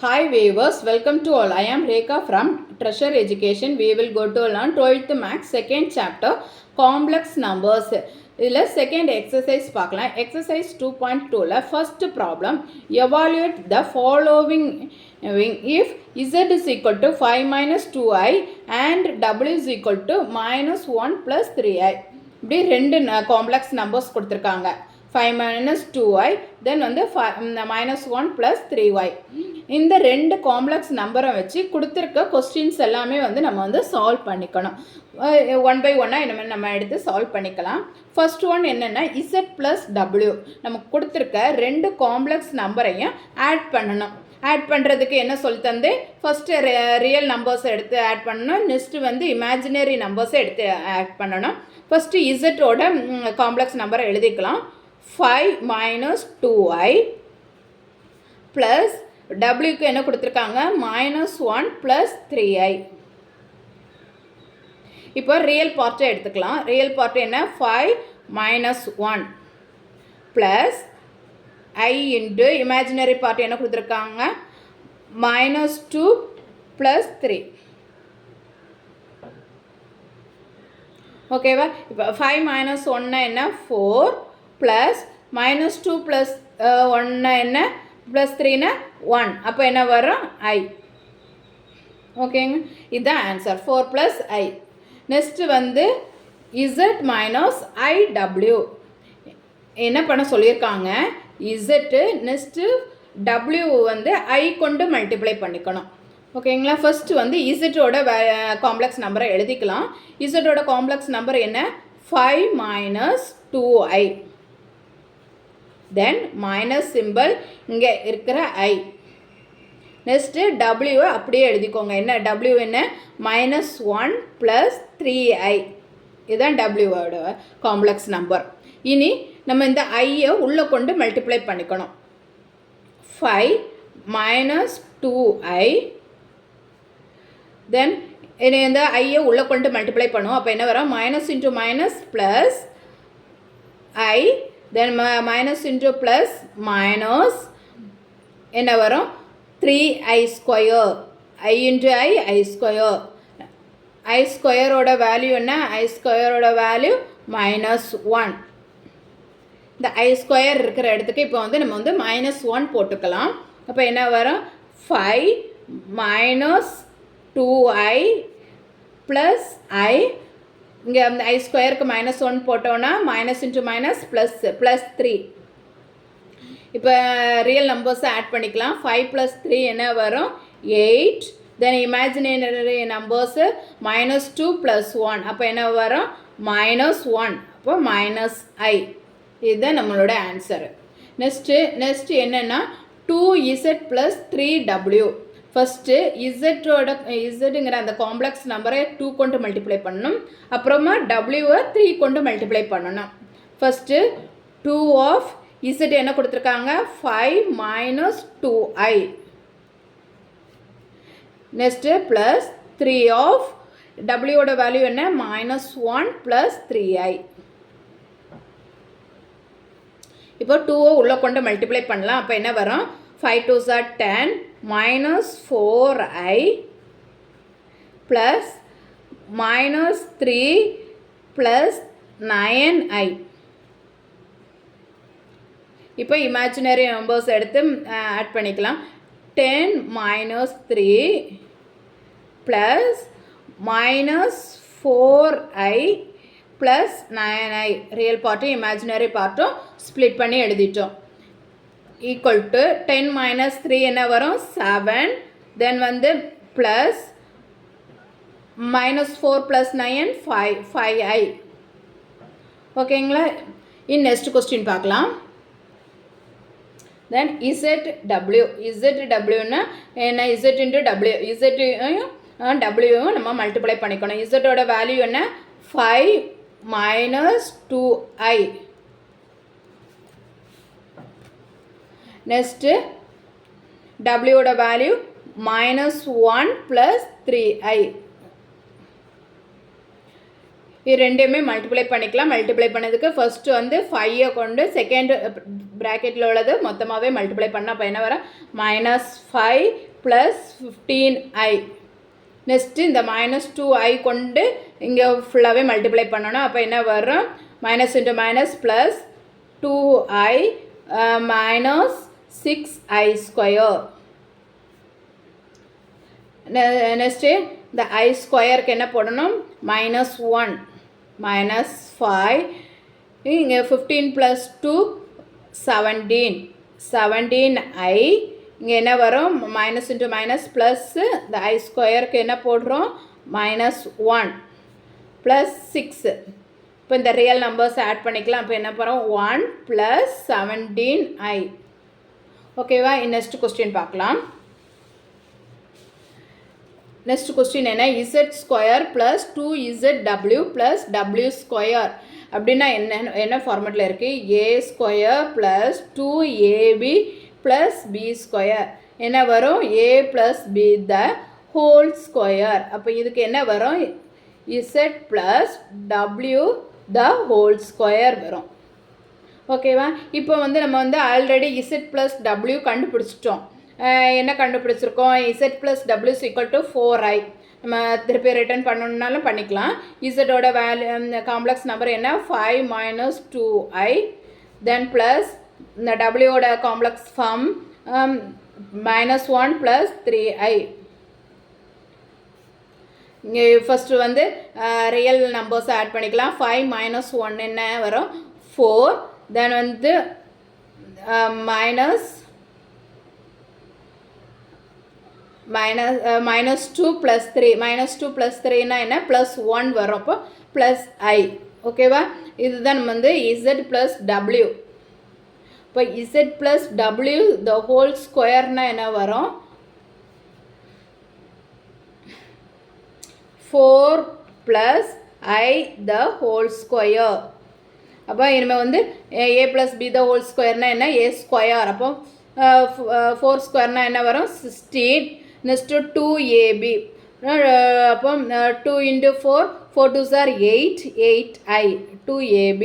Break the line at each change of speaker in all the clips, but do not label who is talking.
Hi viewers, welcome to all. I am Rekha from Treasure Education. We will go to learn 12th Maths second chapter complex numbers. இதில் second exercise பார்க்கலாம். Exercise 2.2ல first problem evaluate the following if z is equal to 5 minus 2i and w is equal to minus 1 plus 3i. இப்படி ரெண்டு complex numbers கொடுத்துருக்காங்க. 5 minus 2i then வந்து minus 1 plus 3y. இந்த ரெண்டு complex நம்பரை வச்சு கொடுத்துருக்க கொஸ்டின்ஸ் எல்லாமே வந்து நம்ம வந்து சால்வ் பண்ணிக்கணும். ஒன் பை ஒன்னாக நம்ம எடுத்து சால்வ் பண்ணிக்கலாம். ஃபர்ஸ்ட் ஒன் என்னென்னா z ப்ளஸ் w. நமக்கு கொடுத்துருக்க ரெண்டு காம்ப்ளெக்ஸ் நம்பரையும் ஆட் பண்ணணும். ஆட் பண்ணுறதுக்கு என்ன சொல்லி தந்து ஃபஸ்ட்டு ரியல் நம்பர்ஸை எடுத்து ஆட் பண்ணணும். நெக்ஸ்ட்டு வந்து இமேஜினரி நம்பர்ஸை எடுத்து ஆட் பண்ணணும். ஃபஸ்ட்டு இசட்டோட காம்ப்ளெக்ஸ் நம்பரை எழுதிக்கலாம். 5 minus 2i ப்ளஸ் டபிள்யூக்கு என்ன கொடுத்துருக்காங்க minus 1 plus 3i. இப்போ ரியல் பார்ட்டை எடுத்துக்கலாம். ரியல் பார்ட் என்ன 5 minus 1 plus i into imaginary part என்ன கொடுத்துருக்காங்க minus 2 plus 3. ஓகேவா? இப்போ 5 minus 1 என்ன 4 ப்ளஸ் minus 2 plus 1 என்ன ப்ளஸ் 3னா 1. அப்போ என்ன வரும் i. ஓகேங்க, இதுதான் ஆன்சர் 4 plus i. நெக்ஸ்ட்டு வந்து z minus iw. என்ன பண்ண சொல்லியிருக்காங்க z நெக்ஸ்ட்டு w வந்து i கொண்டு மல்டிப்ளை பண்ணிக்கணும். ஓகேங்களா? ஃபஸ்ட்டு வந்து இசட்டோட காம்ப்ளெக்ஸ் நம்பரை எழுதிக்கலாம். இசட்டோட காம்ப்ளெக்ஸ் நம்பர் என்ன 5 minus 2i. தென் மைனஸ் சிம்பிள் இங்கே இருக்கிற i. நெக்ஸ்ட்டு w அப்படியே எழுதிக்கோங்க. என்ன w என்ன minus 1 plus 3i. இதுதான் wவோட காம்ப்ளெக்ஸ் நம்பர். இனி நம்ம இந்த ஐயை உள்ளே கொண்டு மல்டிப்ளை பண்ணிக்கணும். 5 minus 2i தென் இந்த ஐயை உள்ளே கொண்டு மல்டிப்ளை பண்ணுவோம். அப்போ என்ன வரும் minus into minus plus i then minus into plus minus என்ன வரும் 3i square. i into i square. i square ஓட வேல்யூ என்ன i square ஓட வேல்யூ minus 1. இந்த i square இருக்கிற இடத்துக்கு இப்போ வந்து நம்ம வந்து minus 1 போட்டுக்கலாம். அப்போ என்ன வரும் 5 minus 2i plus i. இங்கே அந்த ஐ ஸ்கொயருக்கு minus 1 போட்டோன்னா மைனஸ் இன்ட்டு மைனஸ் ப்ளஸ் 3. இப்போ ரியல் நம்பர்ஸை ஆட் பண்ணிக்கலாம். 5 plus 3 என்ன வரும் 8. தென் இமேஜினரி நம்பர்ஸு minus 2 plus 1. அப்போ என்ன வரும் minus 1. அப்போ minus i. இதுதான் நம்மளோட ஆன்சரு. நெக்ஸ்ட்டு என்னென்னா 2z plus 3w. ஃபஸ்ட்டு இசட்டுங்கிற அந்த காம்ப்ளெக்ஸ் நம்பரை 2 கொண்டு மல்டிப்ளை பண்ணணும். அப்புறமா டபிள்யூவை 3 கொண்டு மல்டிப்ளை பண்ணணும். ஃபஸ்ட்டு 2 ஆஃப் இசட் என்ன கொடுத்துருக்காங்க 5 minus 2i. Next plus 3 of டபிள்யூவோட வேல்யூ என்ன minus 1 plus 3i. இப்போ 2வை உள்ளே கொண்டு மல்டிப்ளை பண்ணலாம். அப்போ என்ன வரும் 5 2s are 10 minus 4i plus minus 3 plus 9i. இப்போ இமேஜினரி நம்பர்ஸ் எடுத்து ஆட் பண்ணிக்கலாம். 10 minus 3 plus minus 4i plus 9i. Real பார்ட்டும் இமேஜினரி பார்ட்டும் ஸ்ப்ளிட் பண்ணி எழுதிட்டோம். ஈக்குவல் டு 10 minus 3 என்ன வரும் 7. தென் வந்து ப்ளஸ் minus 4 plus 9 5i. ஓகேங்களா? நெக்ஸ்ட் கொஸ்டின் பார்க்கலாம். தென் ZW என்ன z இன்ட்டு w. இசட்டையும் டபிள்யூவும் நம்ம மல்டிப்ளை பண்ணிக்கணும். இசட்டோட வேல்யூ என்ன 5 minus 2i. நெக்ஸ்ட்டு டபிள்யூவோட வேல்யூ minus 1 plus 3i. இது ரெண்டையுமே மல்டிப்ளை பண்ணிக்கலாம். மல்டிப்ளை பண்ணதுக்கு ஃபஸ்ட்டு வந்து 5ஐ கொண்டு செகண்ட் ப்ராக்கெட்டில் உள்ளது மொத்தமாகவே மல்டிப்ளை பண்ணால் அப்போ என்ன வரும் -5 ப்ளஸ் 15i. நெக்ஸ்ட்டு இந்த -2i கொண்டு இங்கே ஃபுல்லாகவே மல்டிப்ளை பண்ணணும். அப்போ என்ன வரும்? Minus into minus plus 2i minus 6i square. Next இந்த i ஸ்கொயருக்கு என்ன போடணும்? -1 -5. இங்கே 15 + 2 17. 17i. இங்கே என்ன வரும்? மைனஸ் இன்ட்டு மைனஸ் ப்ளஸ் இந்த i ஸ்கொயருக்கு என்ன போடுறோம்? -1 ப்ளஸ் 6. இப்போ இந்த ரியல் நம்பர்ஸ் ஆட் பண்ணிக்கலாம். அப்போ என்ன பண்ணுறோம்? 1 + 17i. ஓகேவா? நெக்ஸ்ட் கொஸ்டின் பார்க்கலாம். நெக்ஸ்ட் கொஸ்டின் என்ன? z² + 2zw + w ஸ்கொயர் அப்படின்னா என்ன ஃபார்மெட்டில் இருக்குது? a² + 2ab + b ஸ்கொயர் என்ன வரும்? a + b the whole square. அப்போ இதுக்கு என்ன வரும்? z + w the whole square வரும். ஓகேவா? இப்போ நம்ம ஆல்ரெடி z + w கண்டுபிடிச்சிட்டோம். என்ன கண்டுபிடிச்சிருக்கோம்? z + w = 4i. நம்ம திருப்பி ரிட்டர்ன் பண்ணணுன்னாலும் பண்ணிக்கலாம். இசட்டோட வேல்யூ காம்ப்ளெக்ஸ் நம்பர் என்ன? 5 - 2i. தென் ப்ளஸ் இந்த டபிள்யூட காம்ப்ளெக்ஸ் ஃபார்ம் -1 + 3i. இங்கே ஃபஸ்ட்டு ரியல் நம்பர்ஸ் ஆட் பண்ணிக்கலாம். 5 - 1 என்ன வரும்? 4. தென் -2 + 3. -2 + 3னா என்ன? +1 வரும். அப்போ +i. ஓகேவா? இதுதான் நம்ம z + w. இப்போ z + w த ஹோல் ஸ்கொயர்னா என்ன வரும்? 4 + i த ஹோல் ஸ்கொயர். அப்போ இனிமேல் a + b த ஹோல் ஸ்கொயர்னா என்ன? a square. அப்போ 4 ஸ்கொயர்னா என்ன வரும்? 16. Next 2ab. அப்போ 2 × 4 4 2s are 8 8i. 2ab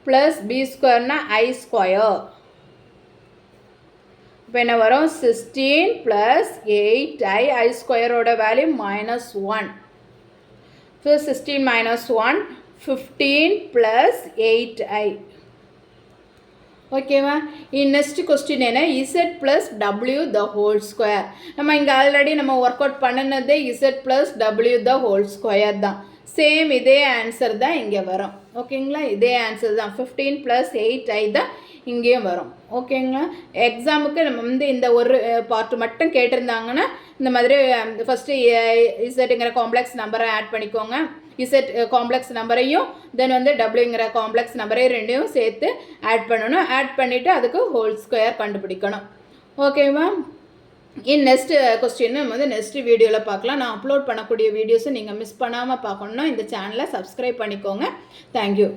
plus b ஸ்கொயர்னா i square. இப்போ என்ன வரும்? 16 + 8i. i ஸ்கொயரோட வேல்யூ -1. So 16 - 1 15 + 8i. ஓகேவா? நெக்ஸ்ட் கொஸ்டின் என்ன? z + w the whole square. நம்ம இங்கே ஆல்ரெடி நம்ம ஒர்க் அவுட் பண்ணினதே z + w the whole square தான். சேம் இதே ஆன்சர் தான் இங்கே வரும். ஓகேங்களா? இதே ஆன்சர் தான். 15 + 8i தான் இங்கேயும் வரும். ஓகேங்களா? எக்ஸாமுக்கு நம்ம இந்த ஒரு பார்ட்டு மட்டும் கேட்டிருந்தாங்கன்னா இந்த மாதிரி ஃபஸ்ட்டு இசட்டுங்கிற காம்ப்ளெக்ஸ் நம்பரை ஆட் பண்ணிக்கோங்க. இசட் காம்ப்ளெக்ஸ் நம்பரையும் தென் டபிள்யூங்கிற காம்ப்ளெக்ஸ் நம்பரையும் ரெண்டையும் சேர்த்து ஆட் பண்ணணும். ஆட் பண்ணிவிட்டு அதுக்கு ஹோல் ஸ்கொயர் கண்டுபிடிக்கணும். ஓகேவா? நெக்ஸ்ட் கொஸ்டின் நம்ம நெக்ஸ்ட் வீடியோவில் பார்க்கலாம். நான் அப்லோட் பண்ணக்கூடிய வீடியோஸை நீங்கள் மிஸ் பண்ணாமல் பார்க்கணுன்னா இந்த சேனலை சப்ஸ்கிரைப் பண்ணிக்கோங்க. தேங்க்யூ.